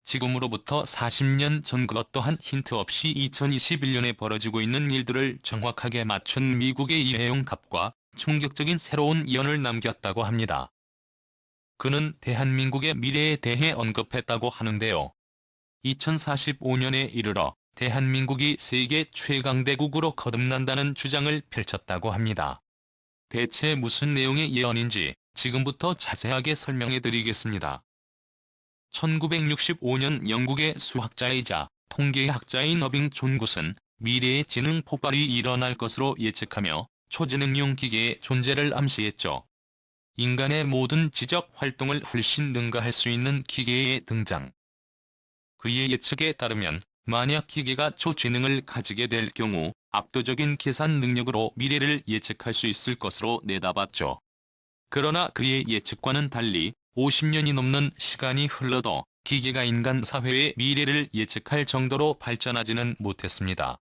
지금으로부터 40년 전 그 어떠한 힌트 없이 2021년에 벌어지고 있는 일들을 정확하게 맞춘 미국의 이해용갑과 충격적인 새로운 예언을 남겼다고 합니다. 그는 대한민국의 미래에 대해 언급했다고 하는데요. 2045년에 이르러 대한민국이 세계 최강대국으로 거듭난다는 주장을 펼쳤다고 합니다. 대체 무슨 내용의 예언인지 지금부터 자세하게 설명해 드리겠습니다. 1965년 영국의 수학자이자 통계학자인 어빙 존 굿은 미래의 지능 폭발이 일어날 것으로 예측하며 초지능용 기계의 존재를 암시했죠. 인간의 모든 지적 활동을 훨씬 능가할 수 있는 기계의 등장. 그의 예측에 따르면 만약 기계가 초지능을 가지게 될 경우 압도적인 계산 능력으로 미래를 예측할 수 있을 것으로 내다봤죠. 그러나 그의 예측과는 달리 50년이 넘는 시간이 흘러도 기계가 인간 사회의 미래를 예측할 정도로 발전하지는 못했습니다.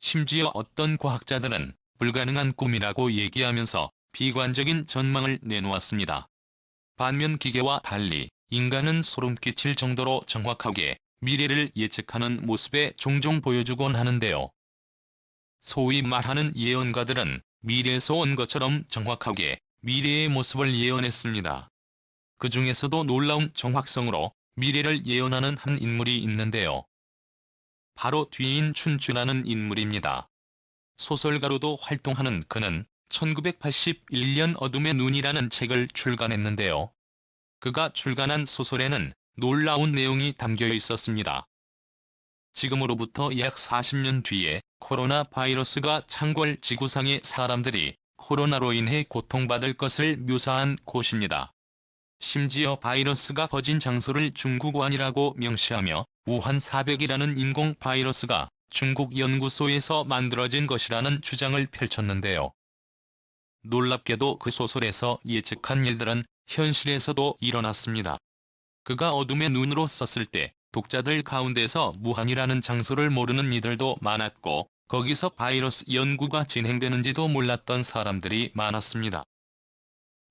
심지어 어떤 과학자들은 불가능한 꿈이라고 얘기하면서 비관적인 전망을 내놓았습니다. 반면 기계와 달리 인간은 소름 끼칠 정도로 정확하게 미래를 예측하는 모습에 종종 보여주곤 하는데요. 소위 말하는 예언가들은 미래에서 온 것처럼 정확하게 미래의 모습을 예언했습니다. 그 중에서도 놀라운 정확성으로 미래를 예언하는 한 인물이 있는데요. 바로 뒤인 춘추라는 인물입니다. 소설가로도 활동하는 그는 1981년 어둠의 눈이라는 책을 출간했는데요. 그가 출간한 소설에는 놀라운 내용이 담겨 있었습니다. 지금으로부터 약 40년 뒤에 코로나 바이러스가 창궐 지구상의 사람들이 코로나로 인해 고통받을 것을 묘사한 곳입니다. 심지어 바이러스가 퍼진 장소를 중국완이라고 명시하며 우한 400이라는 인공 바이러스가 중국 연구소에서 만들어진 것이라는 주장을 펼쳤는데요. 놀랍게도 그 소설에서 예측한 일들은 현실에서도 일어났습니다. 그가 어둠의 눈으로 썼을 때 독자들 가운데서 무한이라는 장소를 모르는 이들도 많았고 거기서 바이러스 연구가 진행되는지도 몰랐던 사람들이 많았습니다.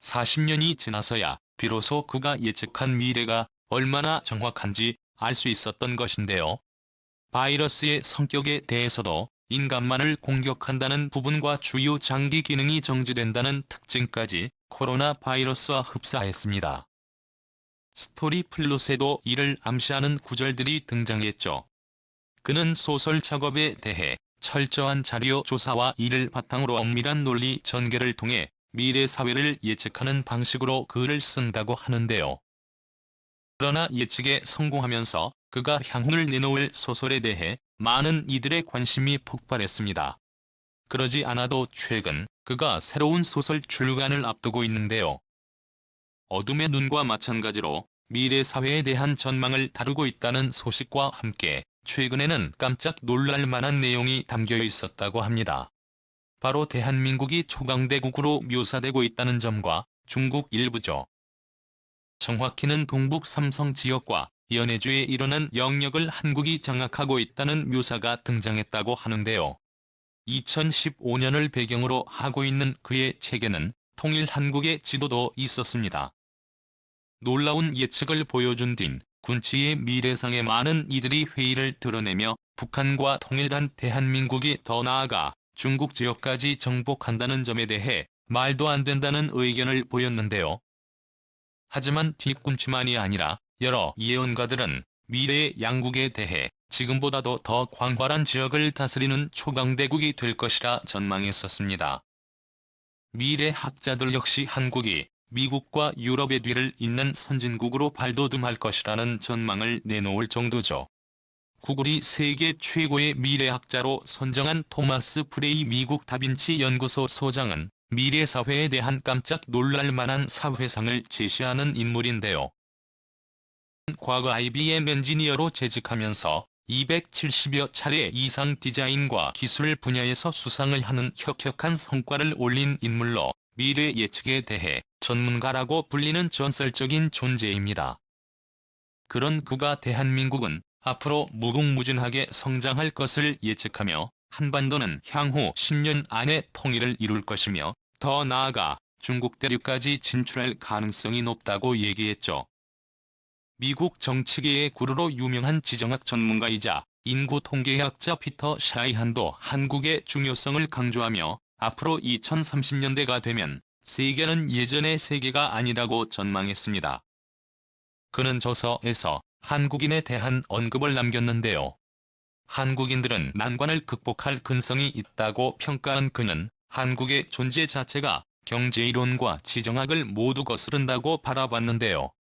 40년이 지나서야 비로소 그가 예측한 미래가 얼마나 정확한지 알 수 있었던 것인데요. 바이러스의 성격에 대해서도 인간만을 공격한다는 부분과 주요 장기 기능이 정지된다는 특징까지 코로나 바이러스와 흡사했습니다. 스토리 플롯에도 이를 암시하는 구절들이 등장했죠. 그는 소설 작업에 대해 철저한 자료 조사와 이를 바탕으로 엄밀한 논리 전개를 통해 미래 사회를 예측하는 방식으로 글을 쓴다고 하는데요. 그러나 예측에 성공하면서 그가 향후를 내놓을 소설에 대해 많은 이들의 관심이 폭발했습니다. 그러지 않아도 최근 그가 새로운 소설 출간을 앞두고 있는데요. 어둠의 눈과 마찬가지로 미래 사회에 대한 전망을 다루고 있다는 소식과 함께 최근에는 깜짝 놀랄 만한 내용이 담겨 있었다고 합니다. 바로 대한민국이 초강대국으로 묘사되고 있다는 점과 중국 일부죠. 정확히는 동북 삼성 지역과 연해주에 이르는 영역을 한국이 장악하고 있다는 묘사가 등장했다고 하는데요. 2015년을 배경으로 하고 있는 그의 책에는 통일 한국의 지도도 있었습니다. 놀라운 예측을 보여준 뒤 군치의 미래상의 많은 이들이 회의를 드러내며 북한과 통일한 대한민국이 더 나아가 중국 지역까지 정복한다는 점에 대해 말도 안 된다는 의견을 보였는데요. 하지만 뒤꿈치만이 아니라 여러 예언가들은 미래의 양국에 대해 지금보다도 더 광활한 지역을 다스리는 초강대국이 될 것이라 전망했었습니다. 미래 학자들 역시 한국이 미국과 유럽의 뒤를 잇는 선진국으로 발돋움할 것이라는 전망을 내놓을 정도죠. 구글이 세계 최고의 미래학자로 선정한 토마스 프레이 미국 다빈치 연구소 소장은 미래 사회에 대한 깜짝 놀랄 만한 사회상을 제시하는 인물인데요. 과거 IBM 엔지니어로 재직하면서 270여 차례 이상 디자인과 기술 분야에서 수상을 하는 혁혁한 성과를 올린 인물로 미래 예측에 대해 전문가라고 불리는 전설적인 존재입니다. 그런 그가 대한민국은 앞으로 무궁무진하게 성장할 것을 예측하며 한반도는 향후 10년 안에 통일을 이룰 것이며 더 나아가 중국 대륙까지 진출할 가능성이 높다고 얘기했죠. 미국 정치계의 구루로 유명한 지정학 전문가이자 인구 통계학자 피터 샤이한도 한국의 중요성을 강조하며 앞으로 2030년대가 되면 세계는 예전의 세계가 아니라고 전망했습니다. 그는 저서에서 한국인에 대한 언급을 남겼는데요. 한국인들은 난관을 극복할 근성이 있다고 평가한 그는 한국의 존재 자체가 경제이론과 지정학을 모두 거스른다고 바라봤는데요.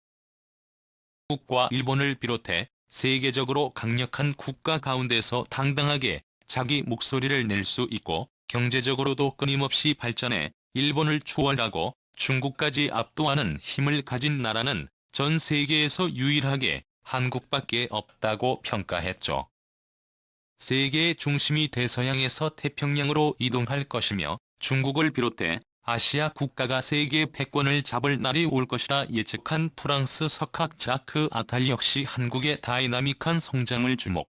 한국과 일본을 비롯해 세계적으로 강력한 국가 가운데서 당당하게 자기 목소리를 낼 수 있고 경제적으로도 끊임없이 발전해 일본을 추월하고 중국까지 압도하는 힘을 가진 나라는 전 세계에서 유일하게 한국밖에 없다고 평가했죠. 세계의 중심이 대서양에서 태평양으로 이동할 것이며 중국을 비롯해 아시아 국가가 세계 패권을 잡을 날이 올 것이라 예측한 프랑스 석학 자크 아탈 역시 한국의 다이나믹한 성장을 주목.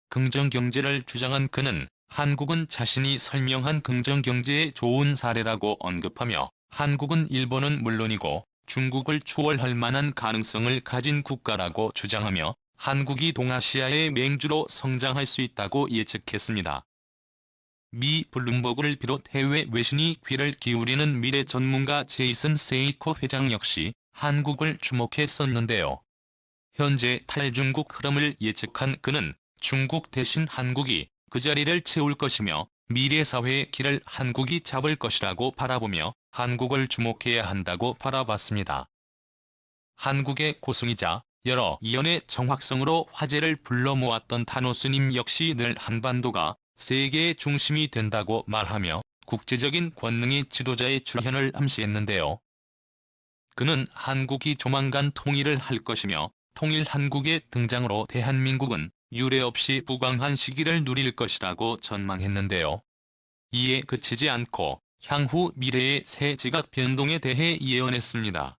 긍정경제를 주장한 그는 한국은 자신이 설명한 긍정경제의 좋은 사례라고 언급하며 한국은 일본은 물론이고 중국을 추월할 만한 가능성을 가진 국가라고 주장하며 한국이 동아시아의 맹주로 성장할 수 있다고 예측했습니다. 미 블룸버그를 비롯 해외 외신이 귀를 기울이는 미래 전문가 제이슨 세이코 회장 역시 한국을 주목했었는데요. 현재 탈중국 흐름을 예측한 그는 중국 대신 한국이 그 자리를 채울 것이며 미래 사회의 길을 한국이 잡을 것이라고 바라보며 한국을 주목해야 한다고 바라봤습니다. 한국의 고승이자 여러 이연의 정확성으로 화제를 불러 모았던 탄호스님 역시 늘 한반도가 세계의 중심이 된다고 말하며 국제적인 권능의 지도자의 출현을 암시했는데요. 그는 한국이 조만간 통일을 할 것이며 통일 한국의 등장으로 대한민국은 유례 없이 부강한 시기를 누릴 것이라고 전망했는데요. 이에 그치지 않고 향후 미래의 새 지각 변동에 대해 예언했습니다.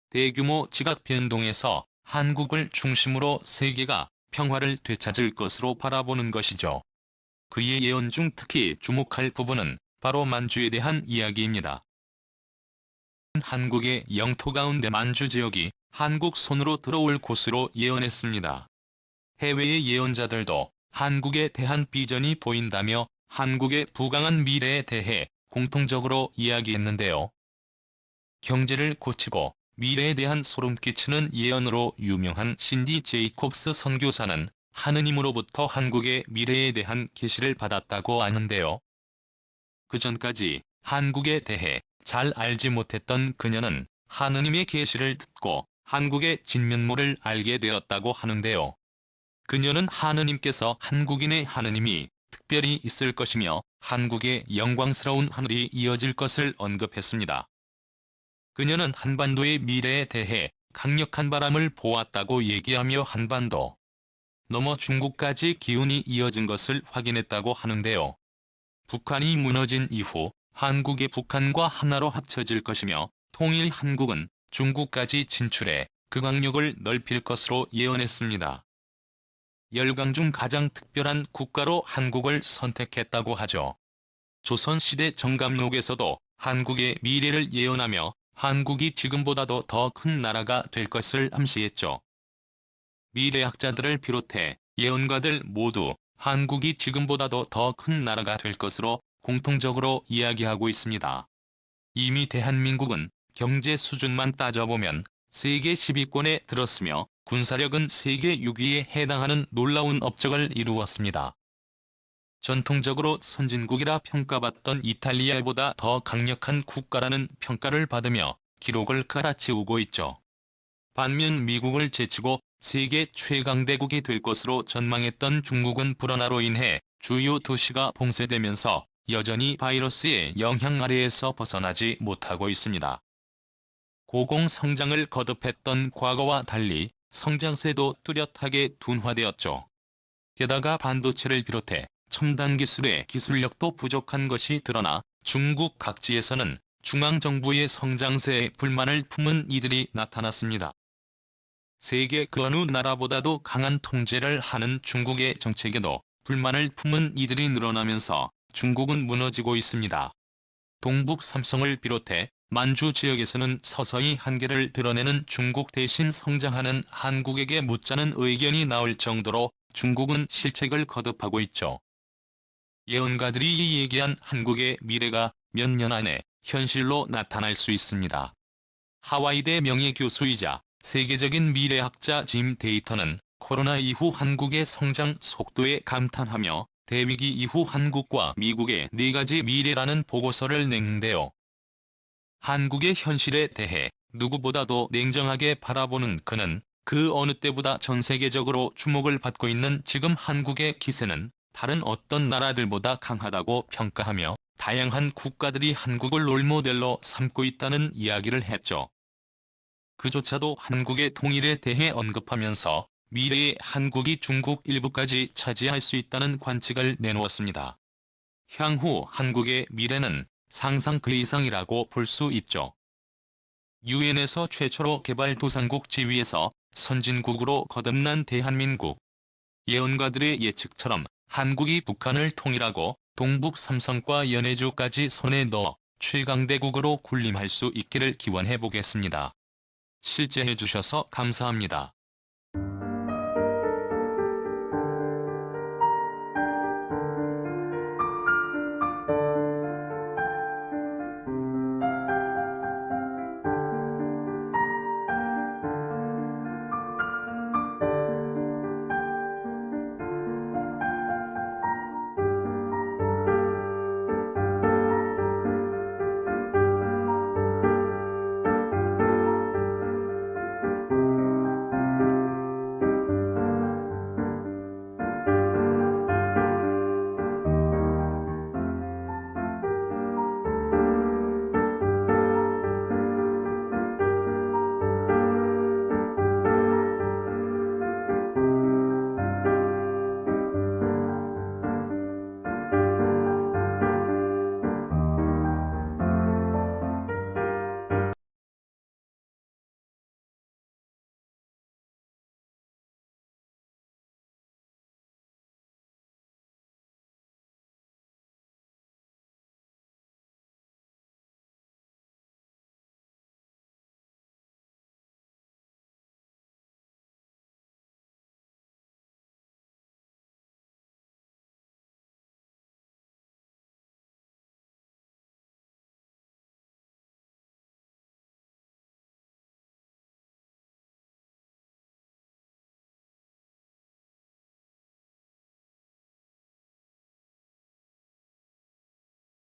대규모 지각 변동에서 한국을 중심으로 세계가 평화를 되찾을 것으로 바라보는 것이죠. 그의 예언 중 특히 주목할 부분은 바로 만주에 대한 이야기입니다. 한국의 영토 가운데 만주 지역이 한국 손으로 들어올 곳으로 예언했습니다. 해외의 예언자들도 한국에 대한 비전이 보인다며 한국의 부강한 미래에 대해 공통적으로 이야기했는데요. 경제를 고치고 미래에 대한 소름 끼치는 예언으로 유명한 신디 제이콥스 선교사는 하느님으로부터 한국의 미래에 대한 계시를 받았다고 하는데요. 그전까지 한국에 대해 잘 알지 못했던 그녀는 하느님의 계시를 듣고 한국의 진면모를 알게 되었다고 하는데요. 그녀는 하느님께서 한국인의 하느님이 특별히 있을 것이며 한국의 영광스러운 하늘이 이어질 것을 언급했습니다. 그녀는 한반도의 미래에 대해 강력한 바람을 보았다고 얘기하며 한반도 넘어 중국까지 기운이 이어진 것을 확인했다고 하는데요. 북한이 무너진 이후 한국이 북한과 하나로 합쳐질 것이며 통일 한국은 중국까지 진출해 그 강력을 넓힐 것으로 예언했습니다. 열강 중 가장 특별한 국가로 한국을 선택했다고 하죠. 조선시대 정감록에서도 한국의 미래를 예언하며 한국이 지금보다도 더 큰 나라가 될 것을 암시했죠. 미래학자들을 비롯해 예언가들 모두 한국이 지금보다도 더 큰 나라가 될 것으로 공통적으로 이야기하고 있습니다. 이미 대한민국은 경제 수준만 따져보면 세계 10위권에 들었으며 군사력은 세계 6위에 해당하는 놀라운 업적을 이루었습니다. 전통적으로 선진국이라 평가받던 이탈리아보다 더 강력한 국가라는 평가를 받으며 기록을 갈아치우고 있죠. 반면 미국을 제치고 세계 최강대국이 될 것으로 전망했던 중국은 불안화로 인해 주요 도시가 봉쇄되면서 여전히 바이러스의 영향 아래에서 벗어나지 못하고 있습니다. 고공성장을 거듭했던 과거와 달리 성장세도 뚜렷하게 둔화되었죠. 게다가 반도체를 비롯해 첨단 기술의 기술력도 부족한 것이 드러나 중국 각지에서는 중앙정부의 성장세에 불만을 품은 이들이 나타났습니다. 세계 그 어느 나라보다도 강한 통제를 하는 중국의 정책에도 불만을 품은 이들이 늘어나면서 중국은 무너지고 있습니다. 동북 삼성을 비롯해 만주 지역에서는 서서히 한계를 드러내는 중국 대신 성장하는 한국에게 묻자는 의견이 나올 정도로 중국은 실책을 거듭하고 있죠. 예언가들이 얘기한 한국의 미래가 몇 년 안에 현실로 나타날 수 있습니다. 하와이대 명예교수이자 세계적인 미래학자 짐 데이터는 코로나 이후 한국의 성장 속도에 감탄하며 대위기 이후 한국과 미국의 4가지 미래라는 보고서를 냈는데요. 한국의 현실에 대해 누구보다도 냉정하게 바라보는 그는 그 어느 때보다 전 세계적으로 주목을 받고 있는 지금 한국의 기세는 다른 어떤 나라들보다 강하다고 평가하며 다양한 국가들이 한국을 롤모델로 삼고 있다는 이야기를 했죠. 그조차도 한국의 통일에 대해 언급하면서 미래의 한국이 중국 일부까지 차지할 수 있다는 관측을 내놓았습니다. 향후 한국의 미래는 상상 그 이상이라고 볼 수 있죠. 유엔에서 최초로 개발도상국 지위에서 선진국으로 거듭난 대한민국. 예언가들의 예측처럼 한국이 북한을 통일하고 동북 삼성과 연해주까지 손에 넣어 최강대국으로 군림할 수 있기를 기원해 보겠습니다. 실제해 주셔서 감사합니다.